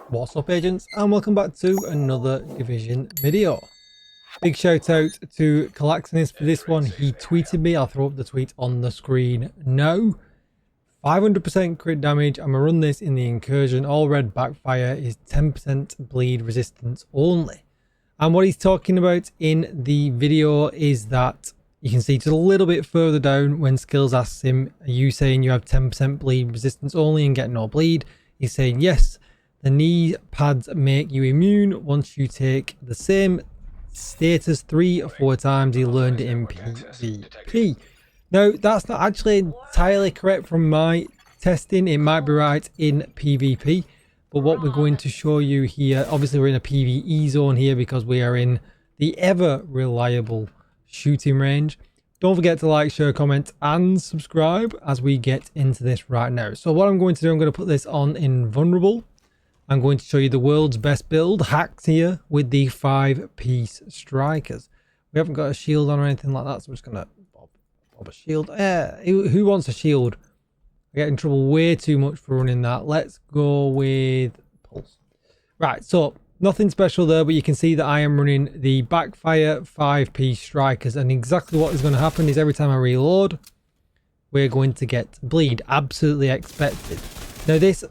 What's up, agents, and welcome back to another Division video. Big shout out to Acosta'S for this one. He tweeted me. I'll throw up the tweet on the screen now. 500% crit damage. I'm gonna run this in the incursion. All red backfire is 10% bleed resistance only. And what he's talking about in the video is that you can see just a little bit further down when Skills asks him, are you saying you have 10% bleed resistance only and get no bleed? He's saying yes. The knee pads make you immune once you take the same status 3 or 4 times. He learned it in PvP. Now, that's not actually entirely correct from my testing. It might be right in PvP. But what we're going to show you here, obviously we're in a PvE zone here because we are in the ever reliable shooting range. Don't forget to like, share, comment and subscribe as we get into this right now. So what I'm going to do, I'm going to put this on in vulnerable. I'm going to show you the world's best build hacks here with the 5-piece strikers. We haven't got a shield on or anything like that, so I'm just going to bob a shield. Who wants a shield? I get in trouble way too much for running that. Let's go with pulse. Right, so nothing special there, but you can see that I am running the backfire 5-piece strikers, and exactly what is going to happen is every time I reload, we're going to get bleed. Absolutely expected. Now this,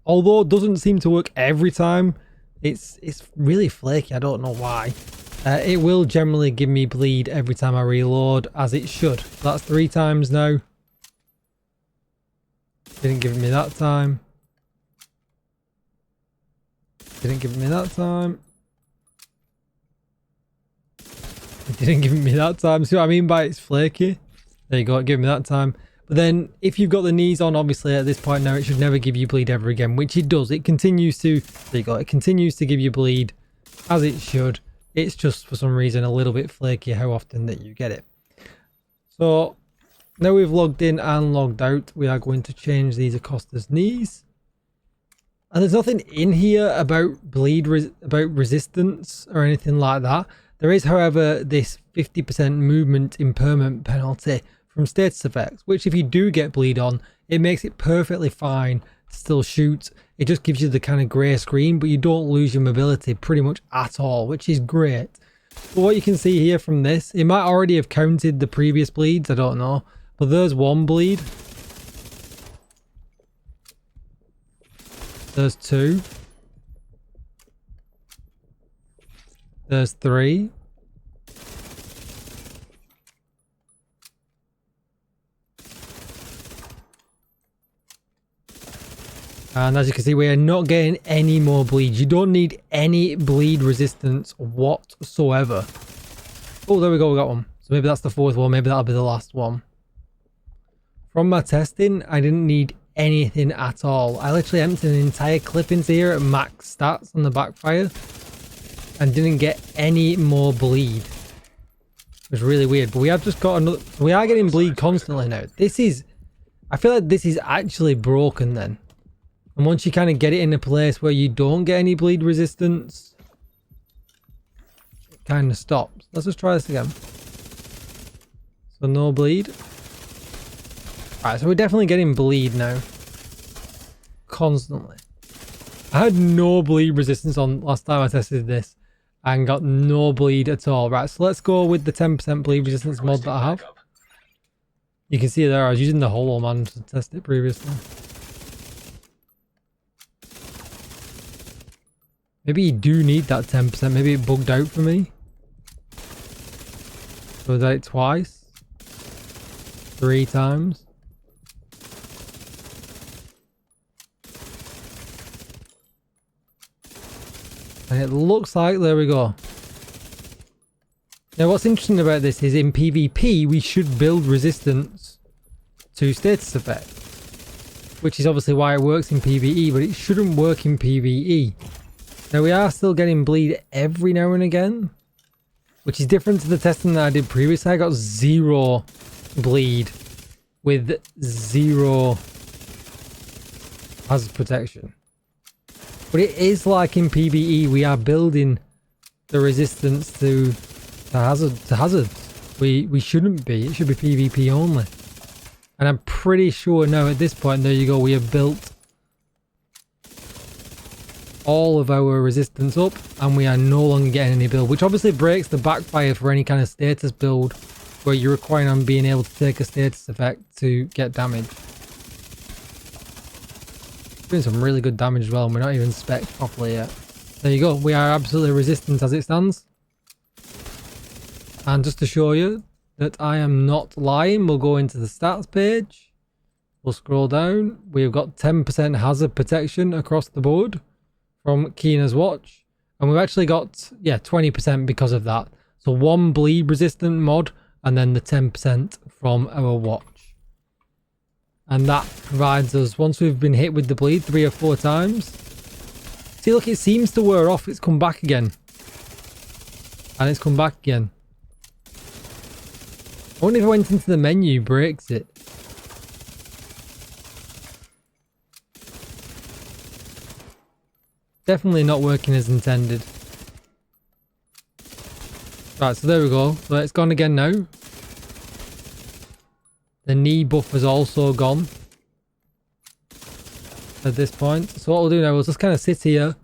although it doesn't seem to work every time, it's really flaky. I don't know why. It will generally give me bleed every time I reload, as it should. So that's 3 times now. Didn't give it me that time. Didn't give it me that time. It didn't give it me that time. See what I mean by it's flaky? There you go, it gave me that time. But then if you've got the knees on, obviously at this point now, it should never give you bleed ever again, which it does. It continues to, there you go, it continues to give you bleed as it should. It's just for some reason a little bit flaky how often that you get it. So now we've logged in and logged out, we are going to change these Acosta'S knees. And there's nothing in here about bleed, about resistance or anything like that. There is, however, this 50% movement impairment penalty from status effects, which if you do get bleed on, it makes it perfectly fine to still shoot. It just gives you the kind of grey screen, but you don't lose your mobility pretty much at all, which is great. But what you can see here from this, it might already have counted the previous bleeds, I don't know, but there's 1 bleed. There's 2. There's 3. And as you can see, we are not getting any more bleed. You don't need any bleed resistance whatsoever. Oh, there we go, we got one. So maybe that's the 4th one, maybe that'll be the last one. From my testing, I didn't need anything at all. I literally emptied an entire clip into here at max stats on the backfire and didn't get any more bleed. It was really weird, but we have just got another, we are getting bleed constantly now. This is, I feel like this is actually broken then. And once you kind of get it in a place where you don't get any bleed resistance, it kind of stops. Let's just try this again. So no bleed. Alright, so we're definitely getting bleed now. Constantly. I had no bleed resistance on last time I tested this and got no bleed at all. Right, so let's go with the 10% bleed resistance mod that I have. You can see there I was using the Hollow Man to test it previously. Maybe you do need that 10%. Maybe it bugged out for me. So I did it twice. 3 times. And it looks like, there we go. Now what's interesting about this is in PvP we should build resistance to status effect, which is obviously why it works in PvE, but it shouldn't work in PvE. Now we are still getting bleed every now and again, which is different to the testing that I did previously. I got 0 bleed with 0 hazard protection. But it is like in PvE, we are building the resistance to hazards. We shouldn't be. It should be PvP only. And I'm pretty sure now at this point, there you go, we have built all of our resistance up, and we are no longer getting any build, which obviously breaks the backfire for any kind of status build where you're requiring on being able to take a status effect to get damage. Doing some really good damage as well, and we're not even spec'd properly yet. There you go, we are absolutely resistant as it stands. And just to show you that I am not lying, we'll go into the stats page. We'll scroll down. We've got 10% hazard protection across the board from Keena's watch. And we've actually got, yeah, 20% because of that. So 1 bleed resistant mod and then the 10% from our watch. And that provides us, once we've been hit with the bleed 3 or 4 times. See, look, it seems to wear off. It's come back again. And it's come back again. I wonder if I went into the menu, breaks it. Definitely not working as intended. Right, so there we go. So it's gone again now. The knee buff has also gone at this point. So what we'll do now is just kind of sit here.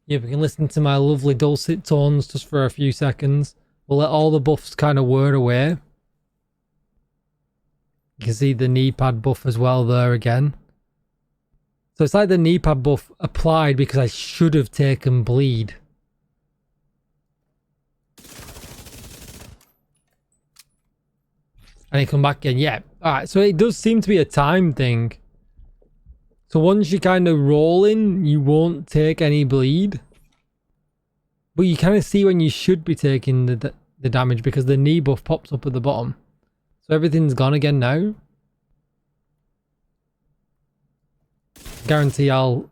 Yeah, we can listen to my lovely dulcet tones just for a few seconds. We'll let all the buffs kind of wear away. You can see the knee pad buff as well there again. So it's like the knee pad buff applied because I should have taken bleed. And it come back again. Yeah. Alright, so it does seem to be a time thing. So once you kind of roll in, you won't take any bleed. But you kind of see when you should be taking the damage because the knee buff pops up at the bottom. So everything's gone again now. Guarantee I'll...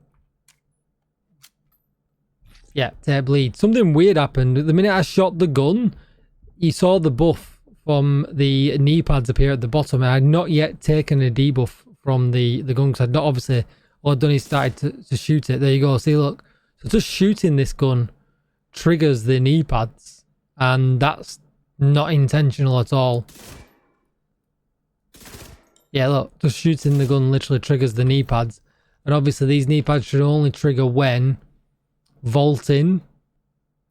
yeah, take bleed. Something weird happened. The minute I shot the gun, you saw the buff from the knee pads appear at the bottom. And I had not yet taken a debuff from the gun because I'd not obviously... all I'd done is started to shoot it. There you go. See, look. So just shooting this gun triggers the knee pads. And that's not intentional at all. Yeah, look, just shooting the gun literally triggers the knee pads. And obviously these knee pads should only trigger when vaulting.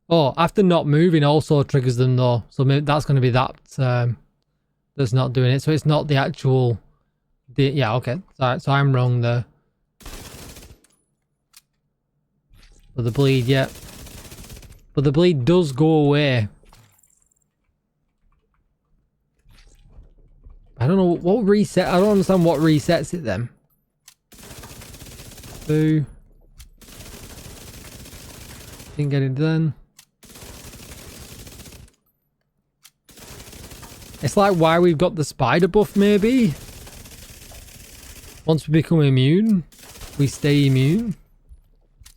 Oh, after not moving also triggers them though. So maybe that's going to be that that's not doing it. So it's not the actual... yeah, okay. So I'm wrong there. But the bleed, yeah. But the bleed does go away. I don't know what reset. I don't understand what resets it then. So didn't get it done. It's like why we've got the spider buff maybe. Once we become immune, we stay immune.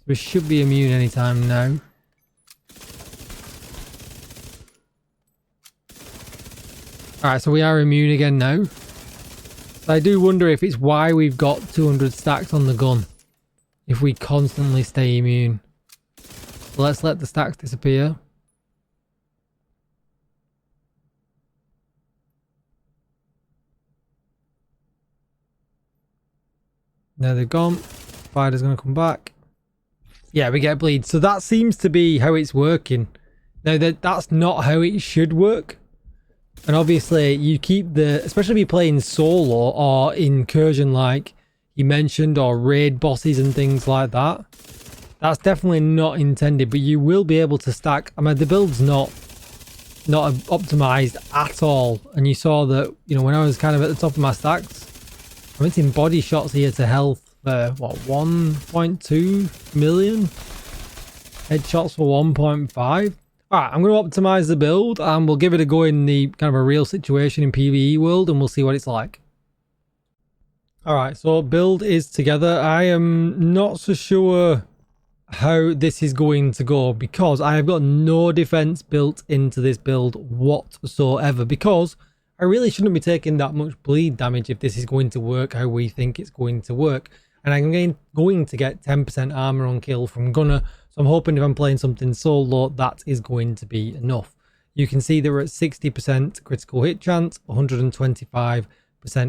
We should be immune anytime now. Alright, so we are immune again now. I do wonder if it's why we've got 200 stacks on the gun. If we constantly stay immune. So let's let the stacks disappear. There they're gone. Spider's going to come back. Yeah, we get bleed. So that seems to be how it's working. Now, that's not how it should work. And obviously, you keep the... especially if you're playing solo or incursion like you mentioned, or raid bosses and things like that. That's definitely not intended, but you will be able to stack... I mean, the build's not optimized at all. And you saw that, you know, when I was kind of at the top of my stacks, I'm hitting body shots here to health for, what, 1.2 million? Headshots for 1.5. Alright, I'm going to optimize the build and we'll give it a go in the kind of a real situation in PvE world and we'll see what it's like. Alright, so build is together. I am not so sure how this is going to go because I have got no defense built into this build whatsoever, because I really shouldn't be taking that much bleed damage if this is going to work how we think it's going to work. And I'm going to get 10% armor on kill from Gunner. So I'm hoping if I'm playing something solo, that is going to be enough. You can see that we're at 60% critical hit chance, 125%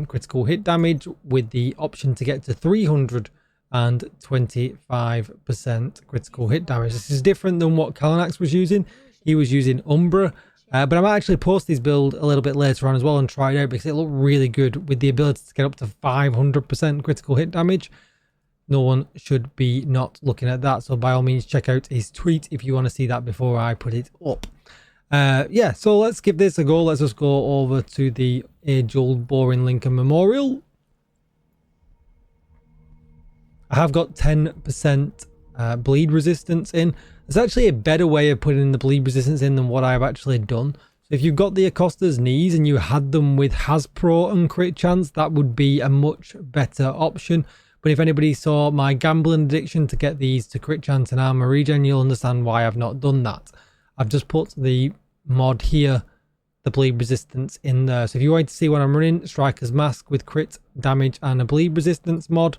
critical hit damage, with the option to get to 300 and 25% critical hit damage. This is different than what Kalanax was using. He was using Umbra. But I might actually post this build a little bit later on as well and try it out because it looked really good with the ability to get up to 500% critical hit damage. No one should be not looking at that. So by all means, check out his tweet if you want to see that before I put it up. Yeah, so let's give this a go. Let's just go over to the age-old boring Lincoln Memorial. I have got 10% bleed resistance in. There's actually a better way of putting the bleed resistance in than what I've actually done. So if you've got the Acosta'S knees and you had them with Hasbro and crit chance, that would be a much better option. But if anybody saw my gambling addiction to get these to crit chance and armor regen, you'll understand why I've not done that. I've just put the mod here, the bleed resistance in there. So if you want to see what I'm running, Striker's Mask with crit damage and a bleed resistance mod.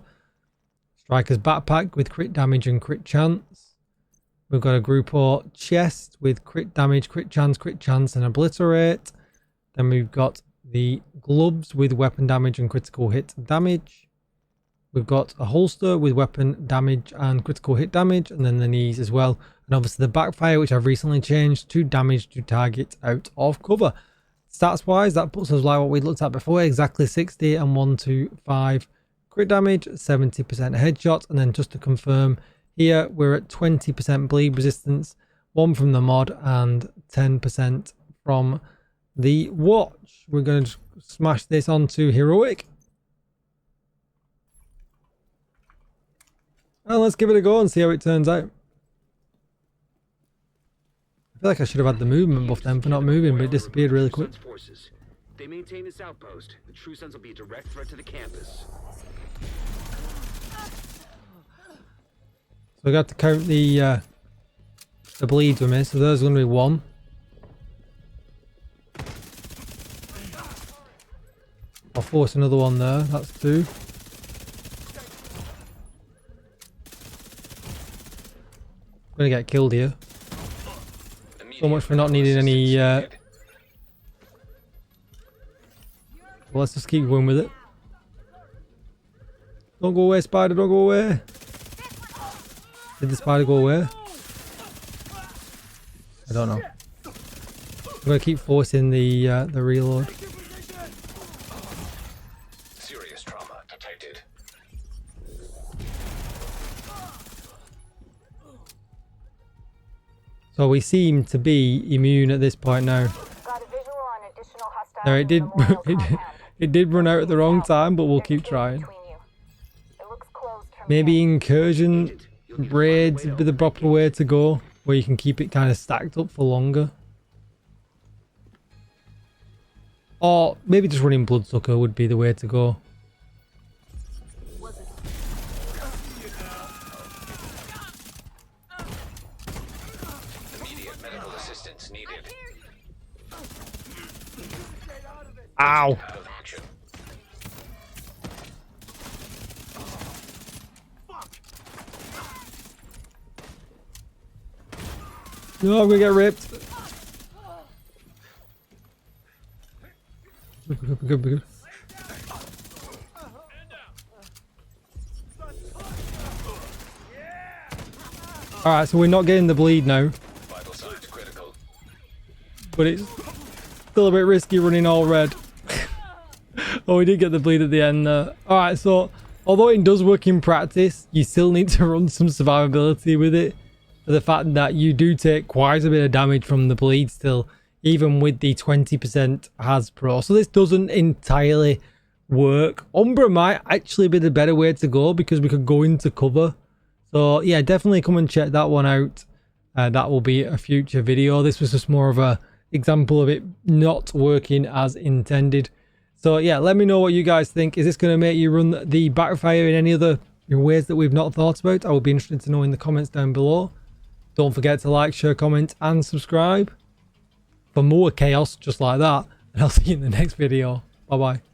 Striker's Backpack with crit damage and crit chance. We've got a Group O chest with crit damage, crit chance and obliterate. Then we've got the gloves with weapon damage and critical hit damage. We've got a holster with weapon damage and critical hit damage, and then the knees as well. And obviously the backfire, which I've recently changed to damage to target out of cover. Stats wise, that puts us like what we looked at before, exactly 60 and 125 crit damage, 70% headshot. And then just to confirm, here we're at 20% bleed resistance, 1 from the mod and 10% from the watch. We're going to smash this onto heroic. And let's give it a go and see how it turns out. I feel like I should have had the movement buff then for not moving, but it disappeared really quick. They maintain this outpost. The True Sons will be a direct threat to the campus. So I got to count the bleeds with me. So there's going to be 1. I'll force another one there. That's 2. I'm going to get killed here. So much for not needing any... Well, let's just keep going with it. Don't go away, spider. Don't go away. Did the spider go away? I don't know. I'm going to keep forcing the reload. Serious trauma detected. So we seem to be immune at this point now. No, it did it did run out at the wrong time, but we'll keep trying. Maybe incursion raids would be the proper way to go, where you can keep it kind of stacked up for longer. Or maybe just running Bloodsucker would be the way to go. Immediate medical assistance needed. Ow! No, I'm gonna get ripped. Good. Alright, so we're not getting the bleed now. Vital signs critical. But it's still a bit risky running all red. Oh, we did get the bleed at the end there. Alright, so although it does work in practice, you still need to run some survivability with it. For the fact that you do take quite a bit of damage from the bleed still, even with the 20% Hasbro. So this doesn't entirely work. Umbra might actually be the better way to go because we could go into cover. So yeah, definitely come and check that one out. That will be a future video. This was just more of a example of it not working as intended. So yeah, let me know what you guys think. Is this going to make you run the backfire in any other ways that we've not thought about? I would be interested to know in the comments down below. Don't forget to like, share, comment and subscribe for more chaos just like that. And I'll see you in the next video. Bye bye.